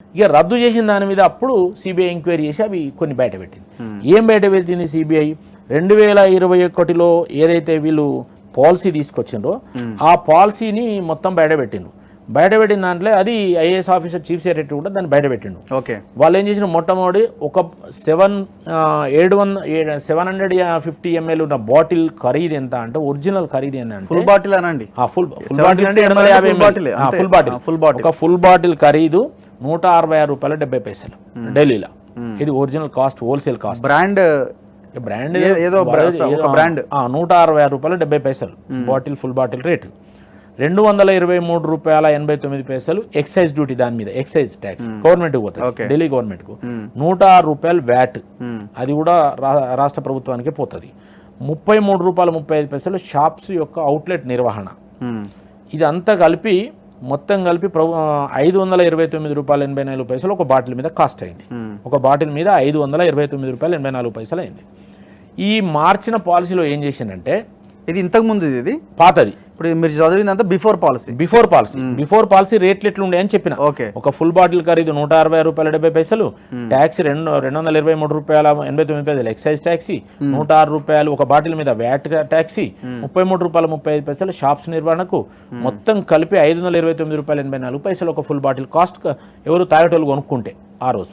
ఇక రద్దు చేసిన దాని మీద అప్పుడు సిబిఐ ఎంక్వైరీ చేసి అవి కొన్ని బయట పెట్టింది. ఏం బయట పెట్టింది సిబిఐ? 2021లో ఏదైతే వీళ్ళు పాలసీ తీసుకొచ్చిండ్రో ఆ పాలసీని మొత్తం బయటపెట్టిండ్రు. బయటపెట్టిన దాంట్లో అది ఐఏఎస్ ఆఫీసర్ చీఫ్ సెక్రటరీ కూడా దాన్ని బయటపెట్టిండు. వాళ్ళు ఏం చేసిన మొట్టమొదటి ఒక 750 ml ఉన్న బాటిల్ ఖరీదు ఎంత అంటే ఒరిజినల్ ఖరీదు ఎంత అంటే ఫుల్ బాటిల్ అనండి. ఫుల్ బాటిల్ అంటే 750 ml ఫుల్ బాటిల్. ఒక ఫుల్ బాటిల్ ఖరీదు 166 రూపాయల 70 పైసలు ఢిల్లీలో. ఇది original cost, wholesale cost. Brand ఏదో బ్రాండ్ 166 రూపాయల 70 పైసలు బాటిల్, ఫుల్ బాటిల్ రేటు. 223 రూపాయల 89 పైసలు ఎక్సైజ్ డ్యూటీ, దాని మీద ఎక్సైజ్ ట్యాక్స్ గవర్నమెంట్కి పోతుంది, ఢిల్లీ గవర్నమెంట్కు. 106 రూపాయలు వ్యాట్, అది కూడా రాష్ట్ర ప్రభుత్వానికే పోతుంది. 33 రూపాయల 35 పైసలు షాప్స్ యొక్క అవుట్లెట్ నిర్వహణ. ఇదంతా కలిపి మొత్తం కలిపి 529 రూపాయల 84 పైసలు ఒక బాటిల్ మీద కాస్ట్ అయింది. ఒక బాటిల్ మీద 529 రూపాయల 84 పైసలు అయింది. ఈ మార్చిన పాలసీలో ఏం చేసిందంటే, ఇది ఇంతకు ముందు ఇది పాతది, ఇప్పుడు మీరు చదివిందంతా బిఫోర్ పాలసీ రేట్లు ఎట్లుండే అని చెప్పిన. ఒక ఫుల్ బాటిల్ ఖరీదు 160 రూపాయల 70 పైసలు, ట్యాక్సీ 223 రూపాయల 89 పైసలు ఎక్సైజ్ ట్యాక్సీ, 106 రూపాయలు ఒక బాటిల్ మీద వ్యాట్ ట్యాక్సీ, 33 రూపాయల 35 పైసలు షాప్స్ నిర్వహణకు, మొత్తం కలిపి 529 రూపాయల 84 పైసలు ఒక ఫుల్ బాటిల్ కాస్ట్ ఎవరు తాగేటోళ్ళు కొనుక్కుంటే ఆ రోజు.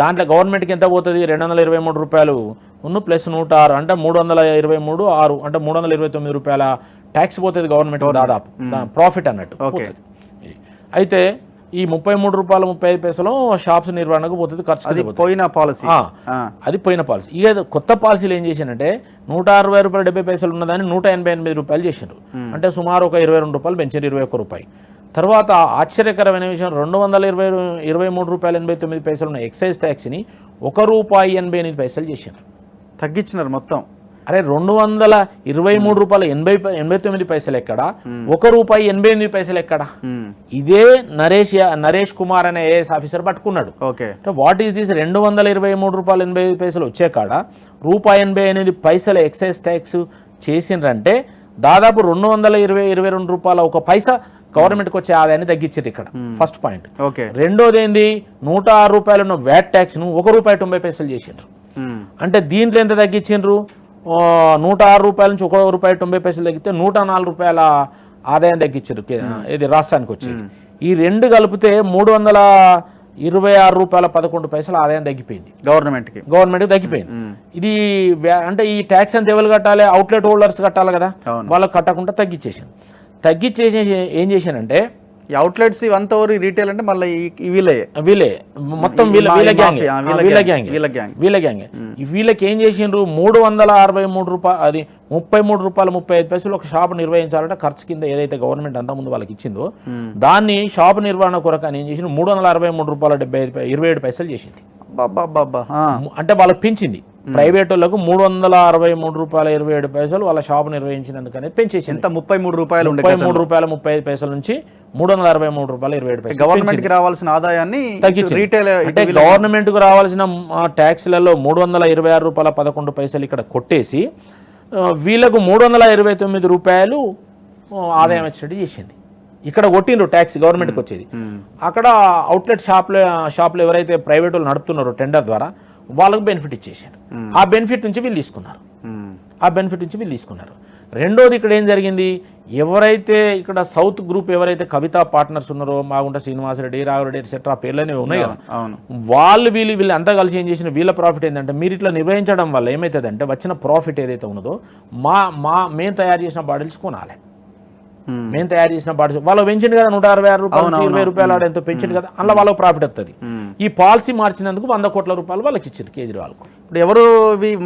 దాంట్లో గవర్నమెంట్కి ఎంత పోతుంది? 223 రూపాయలు ప్లస్ 106 అంటే 323 6 అంటే 329 రూపాయల ట్యాక్స్ పోతుంది గవర్నమెంట్ దాదాపు, ప్రాఫిట్ అన్నట్టు. అయితే ఈ 33 రూపాయల 35 పైసలు షాప్స్ నిర్వహణకు పోతుంది, ఖర్చు పోయిన పాలసీ. అది పోయిన పాలసీ. ఇక కొత్త పాలసీలు ఏం చేశానంటే 160 రూపాయల 70 పైసలు ఉన్నదాన్ని 188 రూపాయలు చేశారు. అంటే సుమారు ఒక 22 రూపాయలు పెంచారు, 21 రూపాయి. తర్వాత ఆశ్చర్యకరమైన విషయం, 223 రూపాయల 89 పైసలు ఉన్న ఎక్సైజ్ ట్యాక్స్ని ₹1.88 చేశారు, తగ్గించినారు మొత్తం. అరే 223 రూపాయల 89 పైసలు ఎక్కడ, ₹1.88 ఎక్కడ? ఇదే నరేష్ కుమార్ అనే ఐఏఎస్ ఆఫీసర్ పట్టుకున్నాడు. What is this? 223 రూపాయల 85 పైసలు వచ్చే కాడ ₹1.88 ఎక్సైజ్ ట్యాక్స్ చేసిండ్రంటే దాదాపు 222 రూపాయల ఒక పైసా గవర్నమెంట్కి వచ్చే ఆదాయాన్ని తగ్గించారు ఇక్కడ. First point. రెండోది ఏంది? 106 రూపాయలు ఉన్న వ్యాట్ ట్యాక్స్ ను ₹1.90 చేసిండ్రు. అంటే దీంట్లో ఎంత తగ్గించిండ్రు? 106 రూపాయల నుంచి ₹1.90 తగ్గితే 104 రూపాయల ఆదాయం తగ్గించారు ఇది రాష్ట్రానికి వచ్చేది. ఈ రెండు కలిపితే 326 రూపాయల 11 పైసల ఆదాయం తగ్గిపోయింది గవర్నమెంట్కి తగ్గిపోయింది. ఇది అంటే ఈ ట్యాక్స్ అంతా ఎవరు కట్టాలి? అవుట్లెట్ హోల్డర్స్ కట్టాలి కదా, వాళ్ళకి కట్టకుండా తగ్గించేసాను. ఏం చేశానంటే ఈ అవుట్లెట్స్ ఇవంతా రీటైల్ అంటే మళ్ళీ వీళ్ళే మొత్తం వీళ్ళ గ్యాంగ్. వీళ్ళకి ఏం చేసిండ్రు? 363 రూపాయలు, అది 33 రూపాయల 35 పైసలు ఒక షాప్ నిర్వహించాలంటే ఖర్చు కింద ఏదైతే గవర్నమెంట్ అంతా ముందు వాళ్ళకి ఇచ్చిందో దాన్ని షాప్ నిర్వహణ కొరకు అని ఏం చేసింది? 363 రూపాయల 27 పైసలు చేసింది. అంటే వాళ్ళకి పెంచింది. ప్రైవేట్ వాళ్ళకు 363 రూపాయల 27 పైసలు వాళ్ళ షాప్ నిర్వహించినందుకనే పెంచేసింది. 33 రూపాయలు 33 రూపాయల 35 పైసల నుంచి 363 రూపాయల 27 పైసలు. గవర్నమెంట్ కి రావాల్సిన ఆదాయాన్ని తగ్గించింది. అంటే గవర్నమెంట్ కు రావాల్సిన ట్యాక్స్లలో 326 రూపాయల 11 పైసలు ఇక్కడ కొట్టేసి వీళ్ళకు 329 రూపాయలు ఆదాయం వచ్చేట్టు చేసింది. ఇక్కడ కొట్టిండ్రు ట్యాక్స్ గవర్నమెంట్కి వచ్చేది. అక్కడ అవుట్లెట్ షాప్లో ఎవరైతే ప్రైవేట్ వాళ్ళు నడుపుతున్నారో టెండర్ ద్వారా వాళ్ళకు బెనిఫిట్ ఇచ్చేసారు. ఆ బెనిఫిట్ నుంచి వీళ్ళు తీసుకున్నారు. రెండోది ఇక్కడ ఏం జరిగింది? ఎవరైతే ఇక్కడ సౌత్ గ్రూప్ ఎవరైతే కవితా పార్ట్నర్స్ ఉన్నారో, మాగుంట శ్రీనివాసరెడ్డి, రాఘవరెడ్డి ఎట్సెట్రా పేర్లనే ఉన్నాయి కదా, వీళ్ళు అంతా కలిసి ఏం చేసిన వీళ్ళ ప్రాఫిట్ ఏంటంటే, మీరు ఇట్లా నిర్వహించడం వల్ల ఏమవుతుందంటే వచ్చిన ప్రాఫిట్ ఏదైతే ఉన్నదో మేము తయారు చేసిన బాటిల్స్ కొనాలి. మేము తయారు చేసిన బాటిల్స్ వాళ్ళు పెంచింది కదా, 166 రూపాయలు 20 రూపాయలు ఆడ ఎంతో పెంచింది కదా, అందులో వాళ్ళకి ప్రాఫిట్ వస్తుంది. ఈ పాలసీ మార్చినందుకు 100 కోట్ల రూపాయలు వాళ్ళకి ఇచ్చారు కేజ్రీవాల్కు. ఇప్పుడు ఎవరు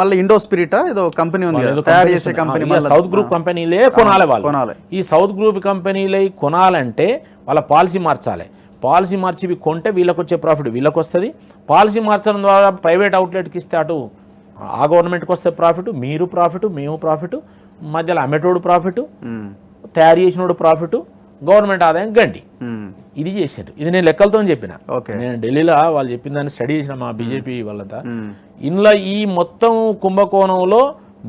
మళ్ళీ ఇండో స్పిరిట్ ఏదో కంపెనీ ఉంది తయారు చేసే కంపెనీ, సౌత్ గ్రూప్ కంపెనీలే కొనాలి వాళ్ళు. ఈ సౌత్ గ్రూప్ కంపెనీలే కొనాలంటే వాళ్ళ పాలసీ మార్చాలి. పాలసీ మార్చి ఇవి కొంటే వీళ్ళకి వచ్చే ప్రాఫిట్ వీళ్ళకి వస్తుంది. పాలసీ మార్చడం ద్వారా ప్రైవేట్ అవుట్లెట్కి ఇస్తే అటు ఆ గవర్నమెంట్కి వస్తే ప్రాఫిట్, మీరు ప్రాఫిట్, మేము ప్రాఫిట్, మధ్యలో అమ్మేటోడు ప్రాఫిట్, తయారు చేసినోడు ప్రాఫిట్, గవర్నమెంట్ ఆదాయం గండి. ఇది చేశారు. ఇది నేను లెక్కలతో చెప్పిన. నేను ఢిల్లీలో వాళ్ళు చెప్పిన దాన్ని స్టడీ చేసిన మా బీజేపీ వాళ్ళంతా. ఇందులో ఈ మొత్తం కుంభకోణంలో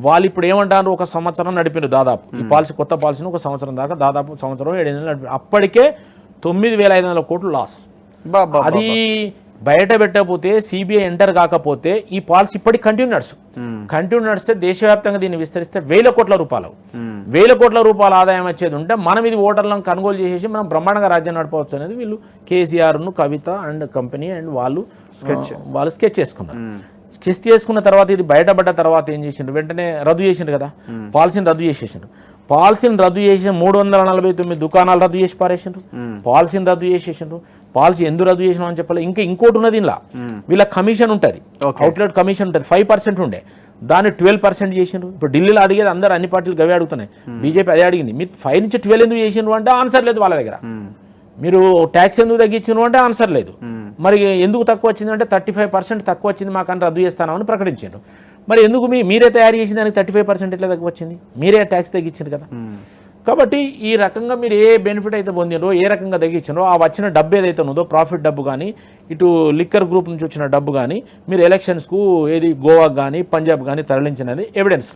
వాళ్ళు ఇప్పుడు ఏమంటారు, ఒక సంవత్సరం నడిపారు దాదాపు ఈ పాలసీ, కొత్త పాలసీని ఒక సంవత్సరం దాకా, దాదాపు సంవత్సరం 7 నెలలు నడిపారు. అప్పటికే 9,500 కోట్లు లాస్. అది బయట పెట్టకపోతే సిబిఐ ఎంటర్ కాకపోతే ఈ పాలసీ ఇప్పటికి కంటిన్యూ నడిస్తే దేశవ్యాప్తంగా దీన్ని విస్తరిస్తే వేల కోట్ల రూపాయల ఆదాయం వచ్చేది ఉంటే మనం ఇది ఓటర్లను కొనుగోలు చేసేసి మనం బ్రహ్మాండంగా రాజ్యం నడపవచ్చు అనేది వీళ్ళు కేసీఆర్ను కవిత అండ్ కంపెనీ అండ్ వాళ్ళు స్కెచ్ చేసుకున్నారు. స్కెచ్ చేసుకున్న తర్వాత ఇది బయటపడ్డ తర్వాత ఏం చేసిండ్రు, వెంటనే రద్దు చేసిండ్రు కదా, పాలసీని రద్దు చేసేసిండ్రు. 349 దుకాణాలు రద్దు చేసి పారేసిండ్రు, పాలసీని రద్దు చేసేసిండ్రు. పాలసీ ఎందుకు రద్దు చేసినాం అని చెప్పాలి. ఇంకోటి ఉన్నది ఇలా, వీళ్ళ కమిషన్ ఉంటుంది, అవుట్లెట్ కమిషన్ ఉంటుంది, 5% ఉండే దాన్ని 12% చేసిండ్రు. ఇప్పుడు ఢిల్లీలో అడిగేది అందరూ అన్ని పార్టీలు గవే అడుగుతున్నాయి, బీజేపీ అదే అడిగింది. మీరు 5 నుంచి 12 ఎందుకు చేసిండ్రు అంటే ఆన్సర్ లేదు వాళ్ళ దగ్గర. మీరు ట్యాక్స్ ఎందుకు తగ్గించిండ్రు అంటే ఆన్సర్ లేదు. మరి ఎందుకు తక్కువ వచ్చింది అంటే 35% తక్కువ వచ్చింది మాకని రద్దు చేస్తామని ప్రకటించారు. మరి ఎందుకు మీరే తయారు చేసిన దానికి 35% ఎట్లా తక్కువ వచ్చింది, మీరే ట్యాక్స్ తగ్గించారు కదా. కాబట్టి ఈ రకంగా మీరు ఏ బెనిఫిట్ అయితే పొందినరో, ఏ రకంగా తగ్గించారో ఆ వచ్చిన డబ్బు ఏదైతే ఉన్నదో ప్రాఫిట్ డబ్బు కానీ, ఇటు లిక్కర్ గ్రూప్ నుంచి వచ్చిన డబ్బు కానీ మీరు ఎలక్షన్స్కు ఏది గోవాకు కానీ పంజాబ్ కానీ తరలించినది ఎవిడెన్స్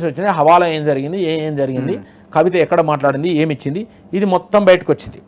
వచ్చినాయి. హవాలా ఏం జరిగింది, ఏం జరిగింది, కవిత ఎక్కడ మాట్లాడింది, ఏమిచ్చింది, ఇది మొత్తం బయటకు వచ్చింది.